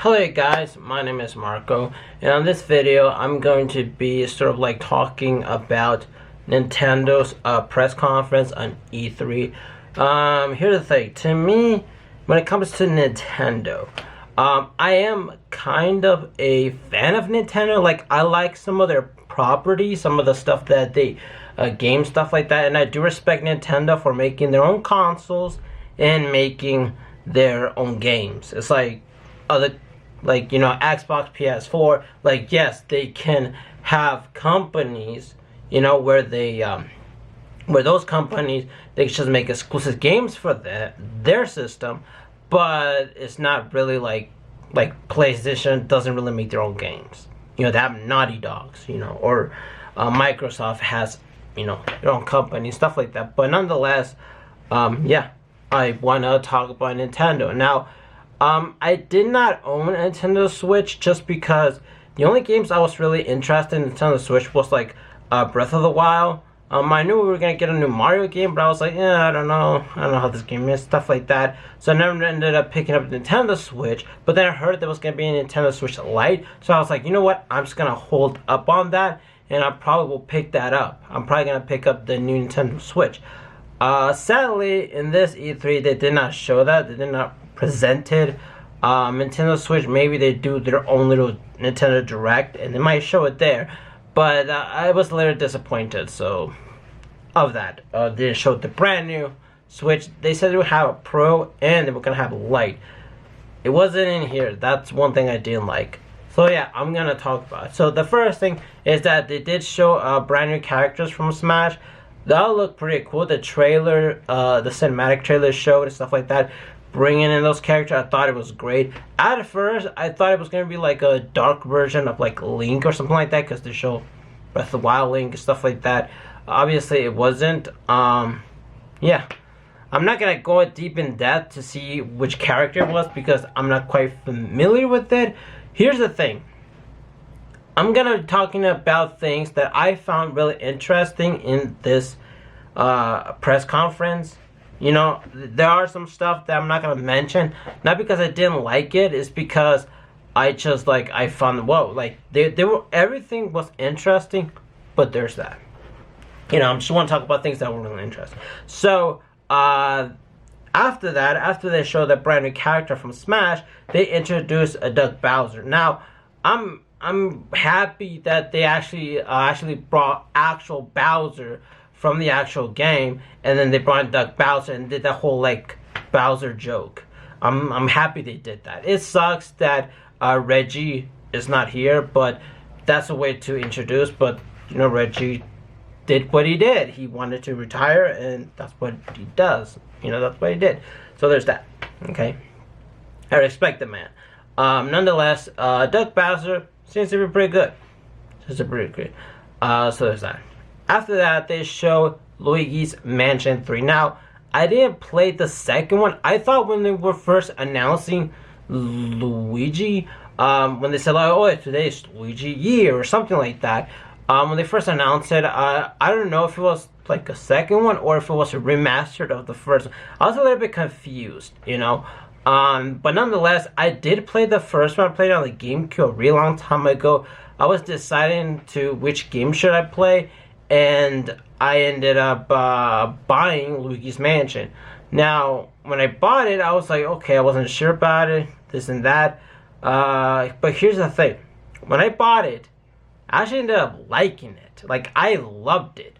Hello guys, my name is Marco, and on this video I'm going to be sort of like talking about Nintendo's press conference on E3. Here's the thing, to me, when it comes to Nintendo, I am kind of a fan of Nintendo. Like, I like some of their properties, some of the stuff that they game stuff like that, and I do respect Nintendo for making their own consoles and making their own games. It's like other, like, you know, Xbox, PS4, like, yes, they can have companies, you know, where they where those companies, they just make exclusive games for their system, but it's not really like PlayStation doesn't really make their own games. You know, they have Naughty Dogs, you know, or Microsoft has, you know, their own company, stuff like that. But nonetheless, yeah, I want to talk about Nintendo. Now, I did not own a Nintendo Switch just because the only games I was really interested in Nintendo Switch was like Breath of the Wild. I knew we were gonna get a new Mario game, but I was like, yeah, I don't know how this game is, stuff like that. So I never ended up picking up the Nintendo Switch. But then I heard there was gonna be a Nintendo Switch Lite, so I was like, you know what? I'm just gonna hold up on that, and I probably will pick that up. I'm probably gonna pick up the new Nintendo Switch. Sadly, in this E3, they did not show that. They did not present it. Nintendo Switch, maybe they do their own little Nintendo Direct, and they might show it there. But I was a little disappointed, so, of that. They showed the brand new Switch. They said they would have a Pro, and they were going to have a Lite. It wasn't in here. That's one thing I didn't like. So yeah, I'm going to talk about it. So the first thing is that they did show brand new characters from Smash. That looked pretty cool. The trailer, the cinematic trailer showed and stuff like that, bringing in those characters, I thought it was great. At first, I thought it was going to be like a dark version of like Link or something like that, because they show Breath of the Wild Link and stuff like that. Obviously, it wasn't. Yeah. I'm not going to go deep in depth to see which character it was, because I'm not quite familiar with it. Here's the thing. I'm going to be talking about things that I found really interesting in this press conference. You know, there are some stuff that I'm not going to mention. Not because I didn't like it. It's because I just, like, I found, whoa, like, they were, everything was interesting, but there's that. You know, I just want to talk about things that were really interesting. So, after that, after they showed that brand new character from Smash, they introduced a Doug Bowser. Now, I'm happy that they actually brought actual Bowser from the actual game, and then they brought in Doug Bowser and did that whole like Bowser joke. I'm happy they did that. It sucks that Reggie is not here, but that's a way to introduce. But you know, Reggie did what he did. He wanted to retire, and that's what he does. You know, that's what he did. So there's that. Okay, I respect the man. Nonetheless, Doug Bowser seems to be pretty good. So there's that. After that, they show Luigi's Mansion 3. Now, I didn't play the second one. I thought when they were first announcing Luigi, when they said, like, oh, today's Luigi year or something like that, when they first announced it, I don't know if it was like a second one or if it was a remastered of the first one. I was a little bit confused, you know. But nonetheless, I did play the first one. I played it on the GameCube a really long time ago. I was deciding to which game should I play, and I ended up buying Luigi's Mansion. Now, when I bought it, I was like, okay, I wasn't sure about it, this and that. But here's the thing. When I bought it, I actually ended up liking it. Like, I loved it.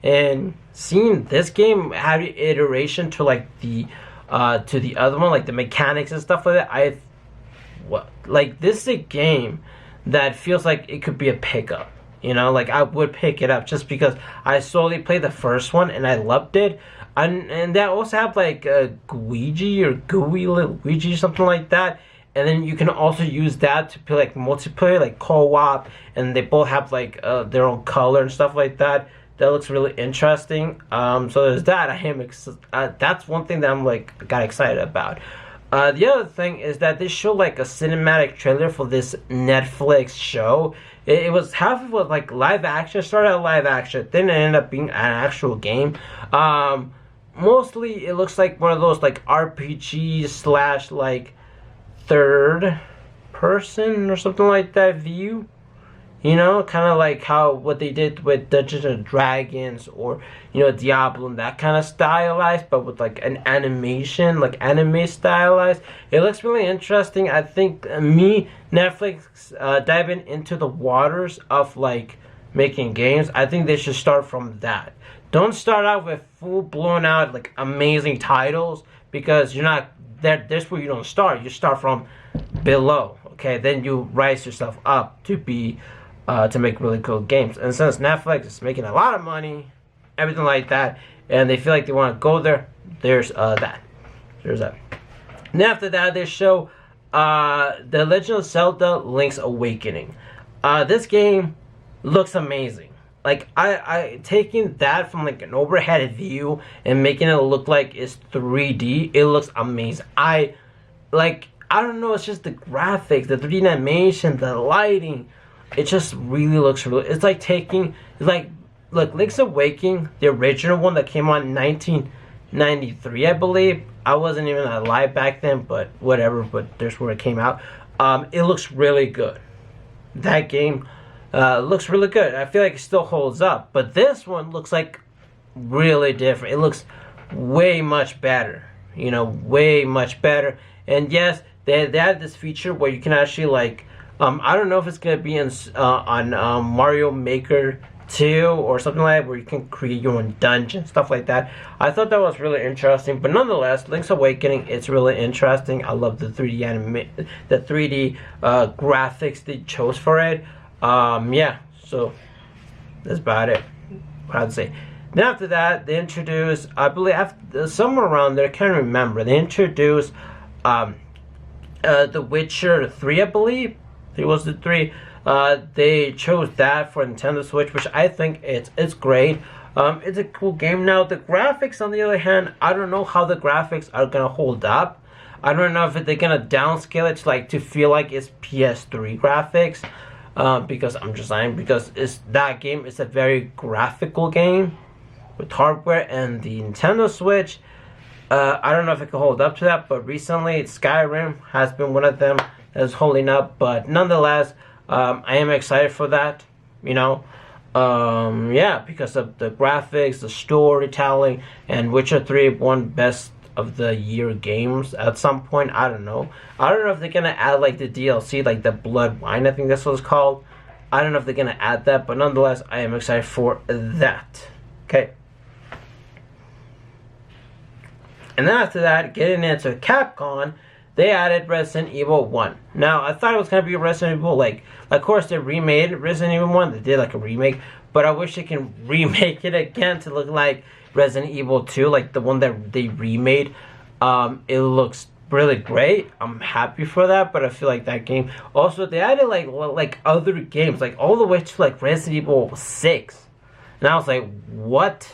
And seeing this game have iteration to like the other one, like the mechanics and stuff like that, like, this is a game that feels like it could be a pickup. You know, like, I would pick it up just because I slowly played the first one and I loved it. And they also have like Luigi or Gooey Luigi, something like that. And then you can also use that to play like multiplayer, like co-op. And they both have like their own color and stuff like that. That looks really interesting. So there's that. That's one thing that I'm like got excited about. The other thing is that they show like a cinematic trailer for this Netflix show. It was half of it like live action, started out live action, then it ended up being an actual game. Mostly it looks like one of those like RPG slash like third person or something like that view. You know, kind of like how what they did with Dungeons and Dragons or, you know, Diablo and that kind of stylized, but with like an animation, like anime stylized. It looks really interesting. I think Netflix diving into the waters of like making games. I think they should start from that. Don't start out with full blown out like amazing titles, because you're not there. That's where you don't start. You start from below. Okay, then you rise yourself up to be. To make really cool games. And since Netflix is making a lot of money, everything like that, and they feel like they want to go there, there's that. There's that. And after that, they show The Legend of Zelda Link's Awakening. This game looks amazing. Like, I taking that from like an overhead view and making it look like it's 3D, it looks amazing. I don't know, it's just the graphics, the 3D animation, the lighting. It just really looks really. It's like taking. It's like, look, Link's Awakening, the original one that came out in 1993, I believe. I wasn't even alive back then, but whatever. But there's where it came out. It looks really good. That game looks really good. I feel like it still holds up. But this one looks like really different. It looks way much better. You know, way much better. And yes, they have this feature where you can actually like. I don't know if it's gonna be on Mario Maker 2 or something like that, where you can create your own dungeon, stuff like that. I thought that was really interesting, but nonetheless, Link's Awakening, it's really interesting. I love the 3D graphics they chose for it. Yeah, so that's about it. What I'd say. Then after that, they introduced, I believe, somewhere around there, I can't remember. They introduced The Witcher 3, I believe. It was the 3. They chose that for Nintendo Switch, which I think it's great. It's a cool game. Now the graphics, on the other hand, I don't know how the graphics are gonna hold up. I don't know if they're gonna downscale it to like to feel like it's PS3 graphics. Because I'm just saying, because that game is a very graphical game with hardware, and the Nintendo Switch. I don't know if it can hold up to that, but recently Skyrim has been one of them that's holding up. But nonetheless, I am excited for that, you know. Yeah, because of the graphics, the storytelling, and Witcher 3 won best of the year games at some point. I don't know if they're gonna add like the DLC, like the Blood Wine, I think that's what it's called. I don't know if they're gonna add that, but nonetheless, I am excited for that. Okay. And then after that, getting into Capcom, they added Resident Evil 1. Now, I thought it was going to be Resident Evil, like, of course, they remade Resident Evil 1. They did, like, a remake. But I wish they can remake it again to look like Resident Evil 2, like the one that they remade. It looks really great. I'm happy for that, but I feel like that game... Also, they added, like other games, like, all the way to, like, Resident Evil 6. And I was like, what?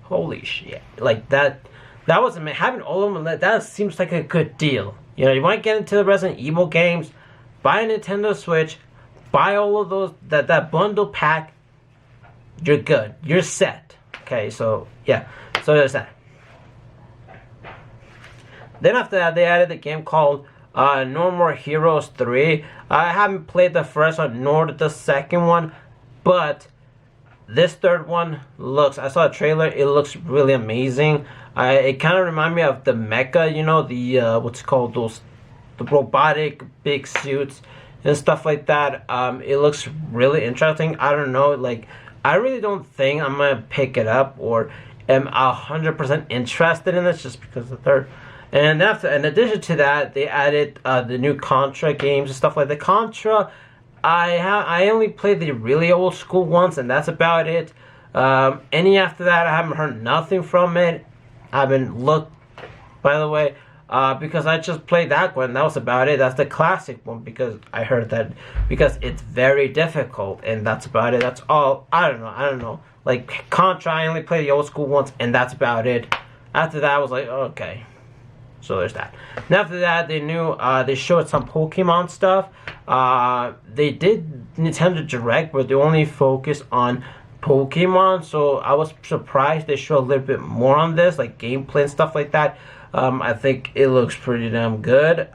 Holy shit. Like, that was amazing. Having all of them, that seems like a good deal. You know, you want to get into the Resident Evil games, buy a Nintendo Switch, buy all of those, that bundle pack, you're good. You're set. Okay, so, yeah. So there's that. Then after that, they added a game called No More Heroes 3. I haven't played the first one, nor the second one, but this third one looks, I saw a trailer, it looks really amazing. It kind of reminds me of the mecha, you know, the, what's it called, the robotic big suits and stuff like that. It looks really interesting. I don't know, like, I really don't think I'm going to pick it up or am 100% interested in this just because of the third. And after, in addition to that, they added the new Contra games and stuff like that. Contra, I only played the really old school ones, and that's about it. Any after that, I haven't heard nothing from it. I haven't looked, by the way, because I just played that one. That was about it. That's the classic one, because I heard that, because it's very difficult, and that's about it. That's all. I don't know. Like, Contra, I only played the old school ones, and that's about it. After that, I was like, okay. So there's that. And after that, they showed some Pokemon stuff. They did Nintendo Direct, but they only focused on Pokemon. So I was surprised they showed a little bit more on this, like gameplay and stuff like that. I think it looks pretty damn good.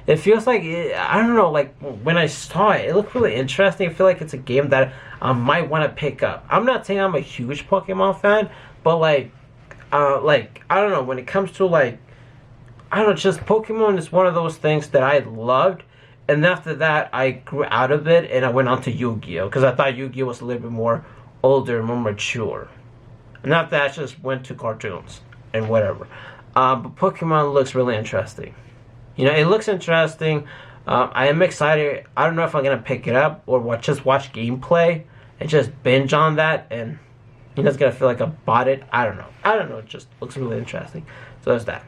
It feels like I don't know, like when I saw it, it looked really interesting. I feel like it's a game that I might want to pick up. I'm not saying I'm a huge Pokemon fan, but like I don't know, when it comes to like, I don't know, just Pokemon is one of those things that I loved. And after that, I grew out of it and I went on to Yu-Gi-Oh! Because I thought Yu-Gi-Oh! Was a little bit more older, more mature. And after that, I just went to cartoons and whatever. But Pokemon looks really interesting. You know, it looks interesting. I am excited. I don't know if I'm going to pick it up or just watch gameplay and just binge on that. And, you know, it's going to feel like I bought it. I don't know. It just looks really interesting. So there's that.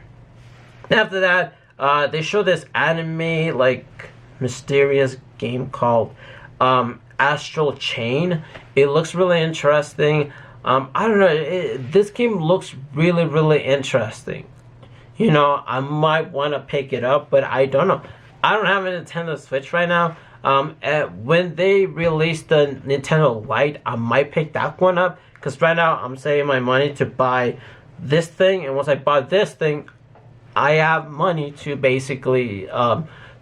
After that, they show this anime, like, mysterious game called Astral Chain. It looks really interesting. I don't know, this game looks really, really interesting. You know, I might want to pick it up, but I don't know. I don't have a Nintendo Switch right now. When they release the Nintendo Lite, I might pick that one up, because right now I'm saving my money to buy this thing, and once I buy this thing, I have money to basically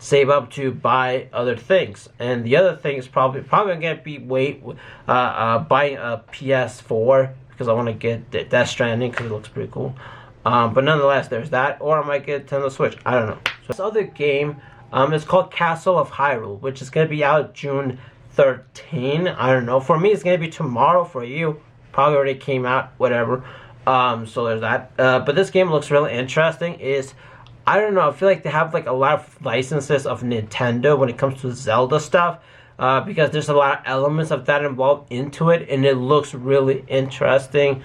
save up to buy other things. And the other thing is probably gonna be buying a PS4, because I want to get Death Stranding because it looks pretty cool. But nonetheless, there's that, or I might get Nintendo Switch. I don't know. So this other game is called Castle of Hyrule, which is gonna be out June 13. I don't know. For me, it's gonna be tomorrow. For you, probably already came out. Whatever. So there's that. But this game looks really interesting. I don't know, I feel like they have like a lot of licenses of Nintendo when it comes to Zelda stuff, because there's a lot of elements of that involved into it, and it looks really interesting.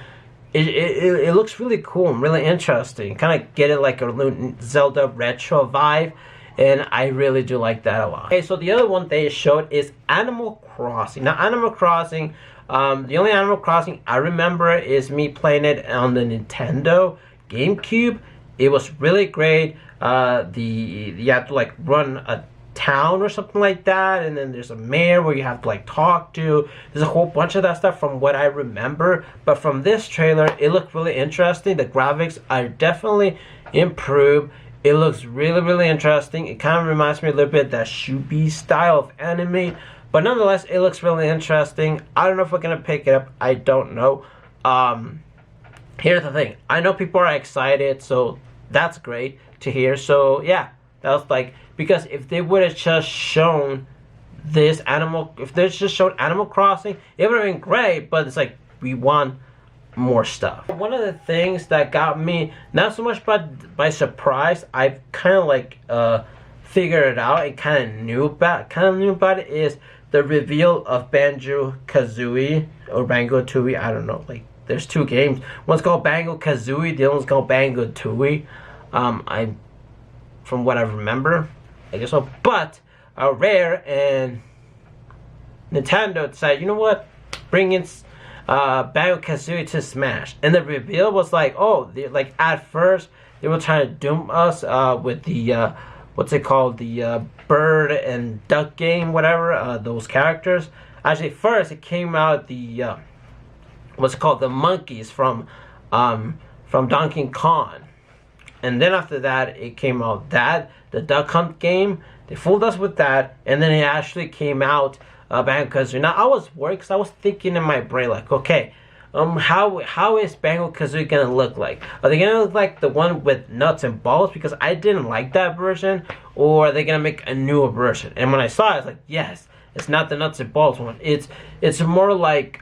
It looks really cool and really interesting. Kind of get it like a Zelda retro vibe, and I really do like that a lot. Okay, so the other one they showed is Animal Crossing. Now, Animal Crossing, the only Animal Crossing I remember is me playing it on the Nintendo GameCube. It was really great. You have to like run a town or something like that, and then there's a mayor where you have to like talk to. There's a whole bunch of that stuff from what I remember. But from this trailer, it looked really interesting. The graphics are definitely improved. It looks really, really interesting. It kind of reminds me a little bit of that Shubi style of anime. But nonetheless, it looks really interesting. I don't know if we're gonna pick it up. I don't know. Here's the thing. I know people are excited, so that's great to hear. So yeah, that was like, because if they would have just shown this if they just showed Animal Crossing, it would have been great. But it's like, we want more stuff. One of the things that got me not so much by surprise, I've kind of like figured it out and kind of knew about it, is the reveal of Banjo-Kazooie or Banjo-Tooie. I don't know, like, there's two games. One's called Banjo-Kazooie, the other one's called Banjo-Tooie. From what I remember, I guess so. But Rare and Nintendo decided, you know what, bring in Banjo-Kazooie to Smash. And the reveal was like, oh, like at first they were trying to doom us with the what's it called, the bird and duck game, whatever, those characters. Actually, first it came out the what's it called, the monkeys from Donkey Kong. And then after that, it came out the Duck Hunt game. They fooled us with that, and then it actually came out Banjo-Kazooie. Now, I was worried because I was thinking in my brain, like, okay, how is Banjo-Kazooie gonna look like? Are they gonna look like the one with nuts and bolts? Because I didn't like that version. Or are they gonna make a newer version? And when I saw it, I was like, yes, it's not the nuts and bolts one. It's more like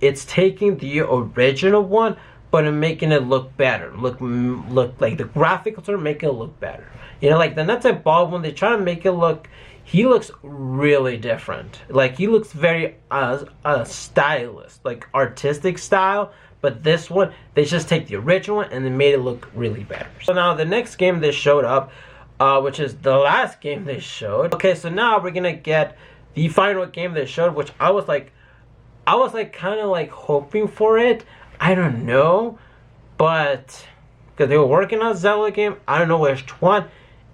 it's taking the original one, but I'm making it look better. Look like the graphics are making it look better. You know, like the nuts and bolts one, they try to make it look. He looks really different. Like, he looks very stylist, like artistic style. But this one, they just take the original one and they made it look really better. So now the next game they showed up, which is the last game they showed. Okay, so now we're gonna get the final game they showed, which I was like kind of like hoping for it. I don't know, but because they were working on a Zelda game, I don't know which one,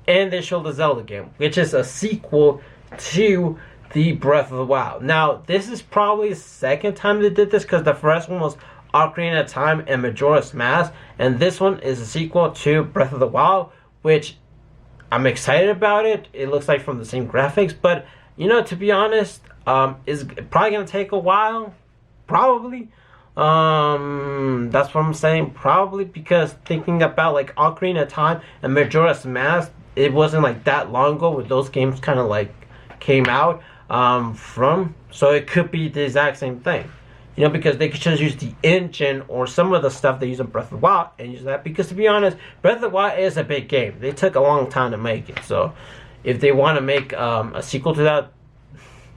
and they showed the Zelda game, which is a sequel to the Breath of the Wild. Now, this is probably the second time they did this, because the first one was Ocarina of Time and Majora's Mask, and this one is a sequel to Breath of the Wild, which I'm excited about it. It looks like from the same graphics, but you know, to be honest, is probably gonna take a while, probably. That's what I'm saying, probably, because thinking about like Ocarina of Time and Majora's Mask, it wasn't like that long ago where those games kind of like came out so it could be the exact same thing, you know, because they could just use the engine or some of the stuff they use in Breath of the Wild and use that, because to be honest, Breath of the Wild is a big game. They took a long time to make it, so if they want to make a sequel to that,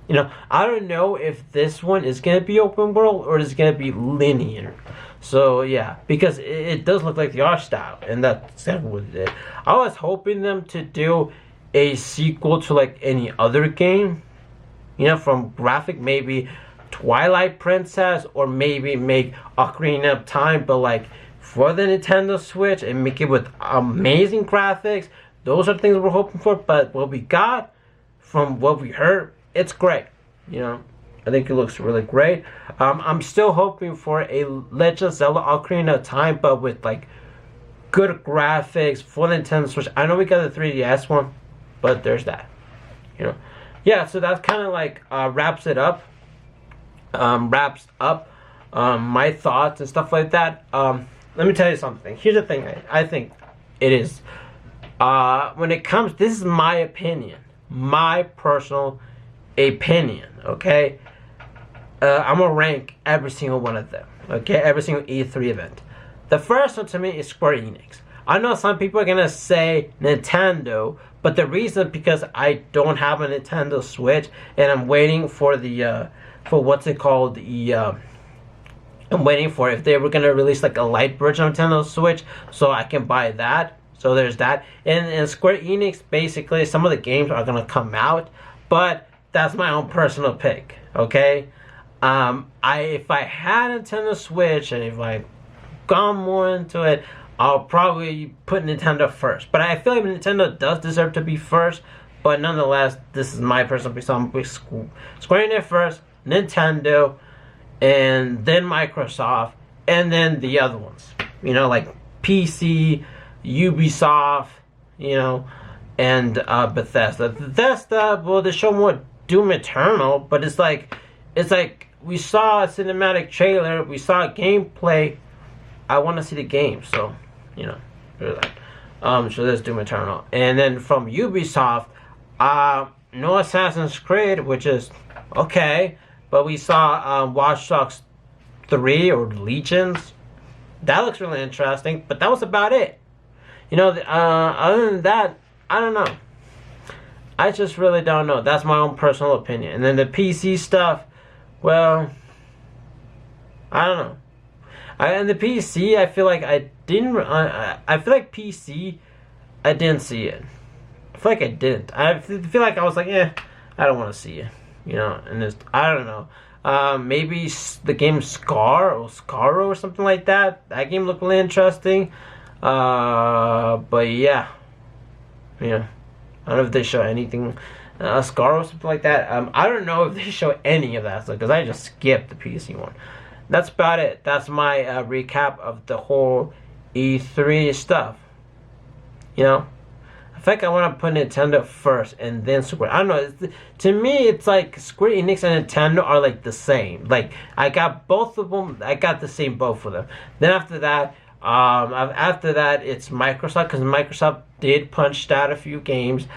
you know, I don't know if this one is going to be open world or is going to be linear. So, yeah, because it does look like the art style, and that's exactly what it is. I was hoping them to do a sequel to, like, any other game, you know, from graphic, maybe Twilight Princess, or maybe make Ocarina of Time, but, like, for the Nintendo Switch, and make it with amazing graphics. Those are things we're hoping for, but what we got, from what we heard, it's great, you know. I think it looks really great. I'm still hoping for a Legend of Zelda Ocarina of Time, but with like good graphics for the Nintendo Switch. I know we got the 3DS one, but there's that, you know. Yeah, so that kind of like wraps up my thoughts and stuff like that. Let me tell you something. Here's the thing. I think it is when it comes, this is my opinion, my personal opinion, okay? I'm gonna rank every single one of them, okay? Every single E3 event. The first one to me is Square Enix. I know some people are gonna say Nintendo, but the reason, because I don't have a Nintendo Switch and I'm waiting for the for what's it called, I'm waiting for if they were gonna release like a light version of Nintendo Switch so I can buy that. So there's that. And Square Enix, basically some of the games are gonna come out, but that's my own personal pick, okay? If I had a Nintendo Switch and if I gone more into it, I'll probably put Nintendo first. But I feel like Nintendo does deserve to be first. But nonetheless, this is my personal pick. So I'm putting Square Enix first, Nintendo, and then Microsoft, and then the other ones. You know, like PC, Ubisoft, you know, and Bethesda. Bethesda, well, they show more Doom Eternal, but it's like we saw a cinematic trailer, we saw gameplay. I want to see the game, so you know, there's that. So there's Doom Eternal, and then from Ubisoft, no Assassin's Creed, which is okay, but we saw Watch Dogs 3 or Legions. That looks really interesting, but that was about it. You know, other than that, I don't know. I just really don't know. That's my own personal opinion. And then the PC stuff, well, I don't know. And the PC, I feel like I didn't. I feel like PC, I didn't see it. I feel like I didn't. I feel like I was like, I don't want to see it. You know, and it's, I don't know. Maybe the game Scaro or something like that. That game looked really interesting. But yeah. I don't know if they show anything, Scaro or something like that. I don't know if they show any of that stuff, because I just skipped the PC one. That's about it. That's my recap of the whole E3 stuff. You know, I think I want to put Nintendo first and then Square. I don't know. To me, it's like Square Enix and Nintendo are like the same. Like, I got both of them. I got the same both of them. Then after that, it's Microsoft, because Microsoft did punch out a few games.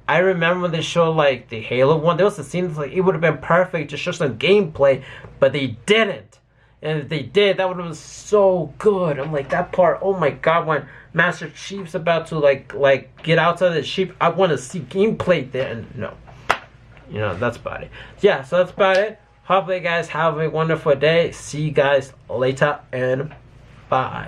I remember when they showed like the Halo one, there was a scene like it would have been perfect to show some gameplay, but they didn't. And if they did, that would have been so good. I'm like, that part, oh my god, when Master Chief's about to like get outside the ship, I want to see gameplay there. And no, you know, that's about it. Yeah, so that's about it. Hopefully you guys have a wonderful day. See you guys later, and bye.